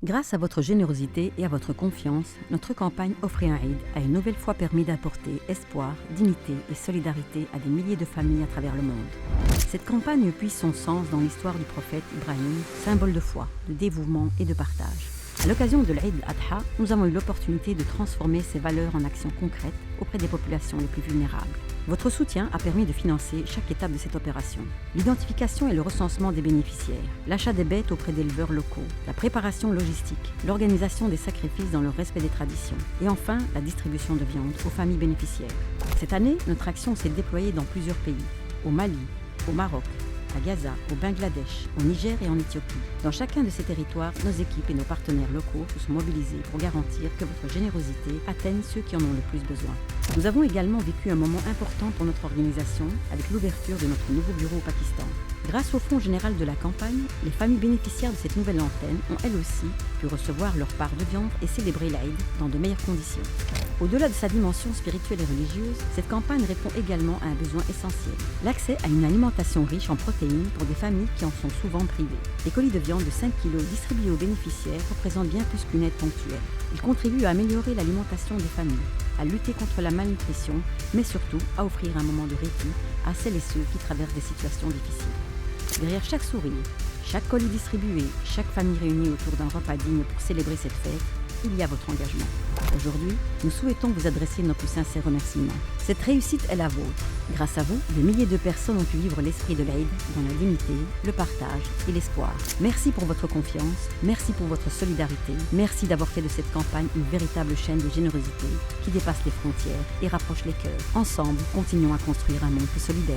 Grâce à votre générosité et à votre confiance, notre campagne Offrez un Eid a une nouvelle fois permis d'apporter espoir, dignité et solidarité à des milliers de familles à travers le monde. Cette campagne puise son sens dans l'histoire du prophète Ibrahim, symbole de foi, de dévouement et de partage. À l'occasion de l'Eid al-Adha, nous avons eu l'opportunité de transformer ces valeurs en actions concrètes auprès des populations les plus vulnérables. Votre soutien a permis de financer chaque étape de cette opération. L'identification et le recensement des bénéficiaires, l'achat des bêtes auprès d'éleveurs locaux, la préparation logistique, l'organisation des sacrifices dans le respect des traditions et enfin la distribution de viande aux familles bénéficiaires. Cette année, notre action s'est déployée dans plusieurs pays, au Mali, au Maroc, à Gaza, au Bangladesh, au Niger et en Éthiopie. Dans chacun de ces territoires, nos équipes et nos partenaires locaux se sont mobilisés pour garantir que votre générosité atteigne ceux qui en ont le plus besoin. Nous avons également vécu un moment important pour notre organisation avec l'ouverture de notre nouveau bureau au Pakistan. Grâce au fonds général de la campagne, les familles bénéficiaires de cette nouvelle antenne ont elles aussi pu recevoir leur part de viande et célébrer l'Aïd dans de meilleures conditions. Au-delà de sa dimension spirituelle et religieuse, cette campagne répond également à un besoin essentiel, l'accès à une alimentation riche en protéines pour des familles qui en sont souvent privées. Les colis de viande de 5 kg distribués aux bénéficiaires représentent bien plus qu'une aide ponctuelle. Ils contribuent à améliorer l'alimentation des familles, à lutter contre la malnutrition, mais surtout à offrir un moment de répit à celles et ceux qui traversent des situations difficiles. Derrière chaque sourire, chaque colis distribué, chaque famille réunie autour d'un repas digne pour célébrer cette fête, il y a votre engagement. Aujourd'hui, nous souhaitons vous adresser nos plus sincères remerciements. Cette réussite est la vôtre. Grâce à vous, des milliers de personnes ont pu vivre l'esprit de l'Aïd dans la dignité, le partage et l'espoir. Merci pour votre confiance, merci pour votre solidarité, merci d'avoir fait de cette campagne une véritable chaîne de générosité qui dépasse les frontières et rapproche les cœurs. Ensemble, continuons à construire un monde plus solidaire.